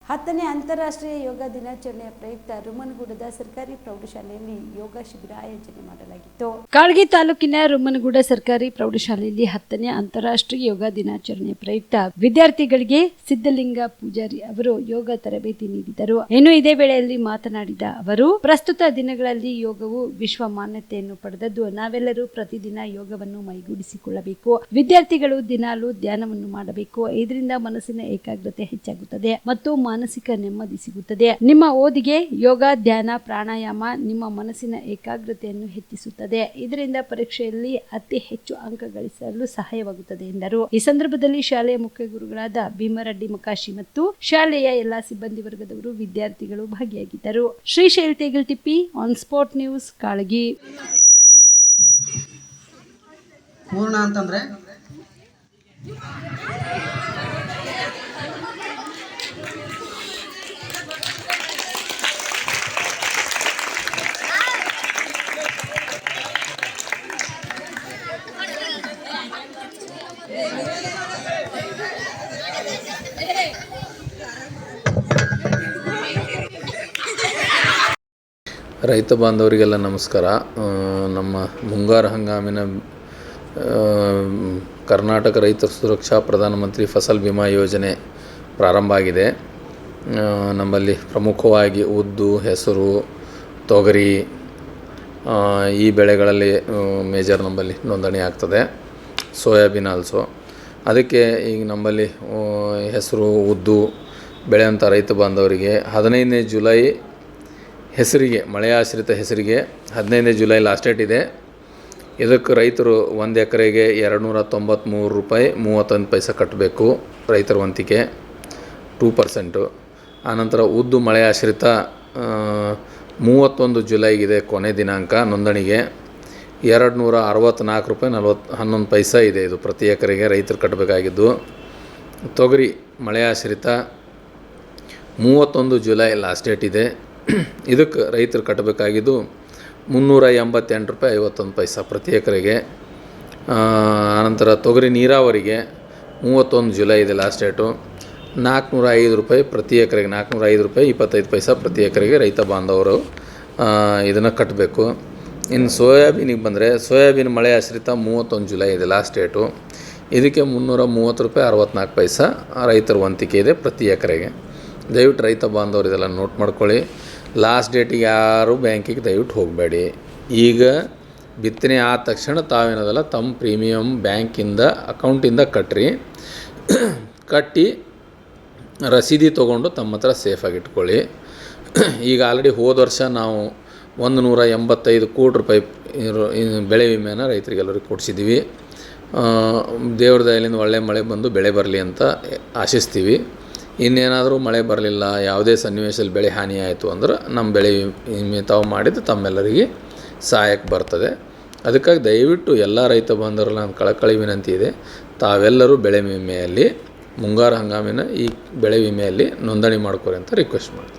10ನೇ ಅಂತಾರಾಷ್ಟ್ರೀಯ ಯೋಗ ದಿನಾಚರಣೆಯ ಪ್ರಯುಕ್ತ ರುಮ್ಮನಗೂಡದ ಸರ್ಕಾರಿ ಪ್ರೌಢಶಾಲೆಯಲ್ಲಿ ಯೋಗ ಶಿಬಿರ ಆಯೋಜನೆ ಮಾಡಲಾಗಿತ್ತು. ಕಾಳಗಿ ತಾಲೂಕಿನ ರುಮ್ಮನಗೂಡ ಸರ್ಕಾರಿ ಪ್ರೌಢಶಾಲೆಯಲ್ಲಿ 10ನೇ ಅಂತಾರಾಷ್ಟ್ರೀಯ ಯೋಗ ದಿನಾಚರಣೆ ಪ್ರಯುಕ್ತ ವಿದ್ಯಾರ್ಥಿಗಳಿಗೆ ಸಿದ್ದಲಿಂಗ ಪೂಜಾರಿ ಅವರು ಯೋಗ ತರಬೇತಿ ನೀಡಿದರು. ಇನ್ನು ಇದೇ ವೇಳೆಯಲ್ಲಿ ಮಾತನಾಡಿದ ಅವರು, ಪ್ರಸ್ತುತ ದಿನಗಳಲ್ಲಿ ಯೋಗವು ವಿಶ್ವ ಮಾನ್ಯತೆಯನ್ನು ಪಡೆದದ್ದು, ನಾವೆಲ್ಲರೂ ಪ್ರತಿದಿನ ಯೋಗವನ್ನು ಮೈಗೂಡಿಸಿಕೊಳ್ಳಬೇಕು. ವಿದ್ಯಾರ್ಥಿಗಳು ದಿನಾಲೂ ಧ್ಯಾನವನ್ನು ಮಾಡಬೇಕು. ಇದರಿಂದ ಮನಸ್ಸಿನ ಏಕಾಗ್ರತೆ ಹೆಚ್ಚಾಗುತ್ತದೆ ಮತ್ತು ಮಾನಸಿಕ ನೆಮ್ಮದಿ ಸಿಗುತ್ತದೆ. ನಿಮ್ಮ ಓದಿಗೆ ಯೋಗ, ಧ್ಯಾನ, ಪ್ರಾಣಾಯಾಮ ನಿಮ್ಮ ಮನಸ್ಸಿನ ಏಕಾಗ್ರತೆಯನ್ನು ಹೆಚ್ಚಿಸುತ್ತದೆ. ಇದರಿಂದ ಪರೀಕ್ಷೆಯಲ್ಲಿ ಅತಿ ಹೆಚ್ಚು ಅಂಕ ಗಳಿಸಲು ಸಹಾಯವಾಗುತ್ತದೆ ಎಂದರು. ಈ ಸಂದರ್ಭದಲ್ಲಿ ಶಾಲೆಯ ಮುಖ್ಯ ಗುರುಗಳಾದ ಭೀಮರೆಡ್ಡಿ ಮಕಾಶಿ ಮತ್ತು ಶಾಲೆಯ ಎಲ್ಲಾ ಸಿಬ್ಬಂದಿ ವರ್ಗದವರು, ವಿದ್ಯಾರ್ಥಿಗಳು ಭಾಗಿಯಾಗಿದ್ದರು. Shrishail Tegaltippi, on spot news, Kalagi. ಪೂರ್ಣ ಅಂತಂದ್ರೆ ರೈತ ಬಾಂಧವರಿಗೆಲ್ಲ ನಮಸ್ಕಾರ. ನಮ್ಮ ಮುಂಗಾರು ಹಂಗಾಮಿನ ಕರ್ನಾಟಕ ರೈತ ಸುರಕ್ಷಾ ಪ್ರಧಾನಮಂತ್ರಿ ಫಸಲ್ ಬಿಮಾ ಯೋಜನೆ ಪ್ರಾರಂಭ ಆಗಿದೆ. ನಮ್ಮಲ್ಲಿ ಪ್ರಮುಖವಾಗಿ ಉದ್ದು, ಹೆಸರು, ತೊಗರಿ ಈ ಬೆಳೆಗಳಲ್ಲಿ ಮೇಜರ್ ನಮ್ಮಲ್ಲಿ ನೋಂದಣಿ ಆಗ್ತದೆ. Soybean also. ಅದಕ್ಕೆ ಈಗ ನಮ್ಮಲ್ಲಿ ಹೆಸರು, ಉದ್ದು ಬೆಳೆಯುವಂಥ ರೈತ ಬಾಂಧವರಿಗೆ 15ನೇ ಜುಲೈ ಹೆಸರಿಗೆ, ಮಳೆಯಾಶ್ರಿತ ಹೆಸರಿಗೆ 15ನೇ ಜುಲೈ ಲಾಸ್ಟ್ ಡೇಟ್ ಇದೆ. ಇದಕ್ಕೆ ರೈತರು 1 ಎಕರೆಗೆ $293.31 ಕಟ್ಟಬೇಕು. ರೈತರ ವಂತಿಕೆ 2%. ಆನಂತರ ಉದ್ದು ಮಳೆಯಾಶ್ರಿತ 31 ಜುಲೈಗಿದೆ ಕೊನೆ ದಿನಾಂಕ ನೋಂದಣಿಗೆ. $264.11 ಇದೆ. ಇದು ಪ್ರತಿ ಎಕರೆಗೆ ರೈತರು ಕಟ್ಟಬೇಕಾಗಿದ್ದು. ತೊಗರಿ ಮಳೆಯಾಶ್ರಿತ 31 ಜುಲೈ ಲಾಸ್ಟ್ ಡೇಟ್ ಇದೆ. ಇದಕ್ಕೆ ರೈತರು ಕಟ್ಟಬೇಕಾಗಿದ್ದು $388.51 ಪ್ರತಿ ಎಕರೆಗೆ. ಆನಂತರ ತೊಗರಿ ನೀರಾವರಿಗೆ 31 ಜುಲೈ ಇದೆ ಲಾಸ್ಟ್ ಡೇಟು. $405 ಪ್ರತಿ ಎಕರೆಗೆ, $405.25 ಪ್ರತಿ ಎಕರೆಗೆ ರೈತ ಬಾಂಧವರು ಇದನ್ನು ಕಟ್ಟಬೇಕು. ಇನ್ನು ಸೋಯಾಬೀನಿಗೆ ಬಂದರೆ, ಸೋಯಾಬೀನ್ ಮಳೆ ಆಶ್ರಿತ 31 ಜುಲೈ ಇದೆ ಲಾಸ್ಟ್ ಡೇಟು. ಇದಕ್ಕೆ $330.64 ರೈತರ ವಂತಿಕೆ ಇದೆ ಪ್ರತಿ ಎಕರೆಗೆ. ದಯವಿಟ್ಟು ರೈತ ಬಾಂಧವರು ಇದೆಲ್ಲ ನೋಟ್ ಮಾಡ್ಕೊಳ್ಳಿ. ಲಾಸ್ಟ್ ಡೇಟಿಗೆ ಯಾರು ಬ್ಯಾಂಕಿಗೆ ದಯವಿಟ್ಟು ಹೋಗಬೇಡಿ. ಈಗ ಬಿತ್ತನೆ ಆದ ತಕ್ಷಣ ತಾವೇನೋದಲ್ಲ ತಮ್ಮ ಪ್ರೀಮಿಯಮ್ ಬ್ಯಾಂಕಿಂದ ಅಕೌಂಟಿಂದ ಕಟ್ಟಿ ರಸೀದಿ ತೊಗೊಂಡು ತಮ್ಮ ಹತ್ರ ಸೇಫಾಗಿ ಇಟ್ಕೊಳ್ಳಿ. ಈಗ ಆಲ್ರೆಡಿ ಹೋದ ವರ್ಷ ನಾವು 185 ಕೋಟಿ ರೂಪಾಯಿ ಬೆಳೆ ವಿಮೆಯನ್ನು ರೈತರಿಗೆಲ್ಲರಿಗೂ ಕೊಡಿಸಿದ್ದೀವಿ. ದೇವ್ರ ದಯೆಯಿಂದ ಒಳ್ಳೆ ಮಳೆ ಬಂದು ಬೆಳೆ ಬರಲಿ ಅಂತ ಆಶಿಸ್ತೀವಿ. ಇನ್ನೇನಾದರೂ ಮಳೆ ಬರಲಿಲ್ಲ, ಯಾವುದೇ ಸನ್ನಿವೇಶದಲ್ಲಿ ಬೆಳೆ ಹಾನಿ ಆಯಿತು ಅಂದ್ರೆ ನಮ್ಮ ಬೆಳೆ ವಿಮೆ ತಾವು ಮಾಡಿದ್ದು ತಮ್ಮೆಲ್ಲರಿಗೆ ಸಹಾಯಕ್ಕೆ ಬರ್ತದೆ. ಅದಕ್ಕಾಗಿ ದಯವಿಟ್ಟು ಎಲ್ಲ ರೈತ ಬಾಂಧವರಲ್ಲಿ ನನ್ನ ಕಳಕಳಿ ವಿನಂತಿ ಇದೆ, ತಾವೆಲ್ಲರೂ ಬೆಳೆ ವಿಮೆಯಲ್ಲಿ, ಮುಂಗಾರು ಹಂಗಾಮಿನ ಈ ಬೆಳೆ ವಿಮೆಯಲ್ಲಿ ನೋಂದಣಿ ಮಾಡ್ಕೊರಿ ಅಂತ ರಿಕ್ವೆಸ್ಟ್ ಮಾಡ್ತೀನಿ.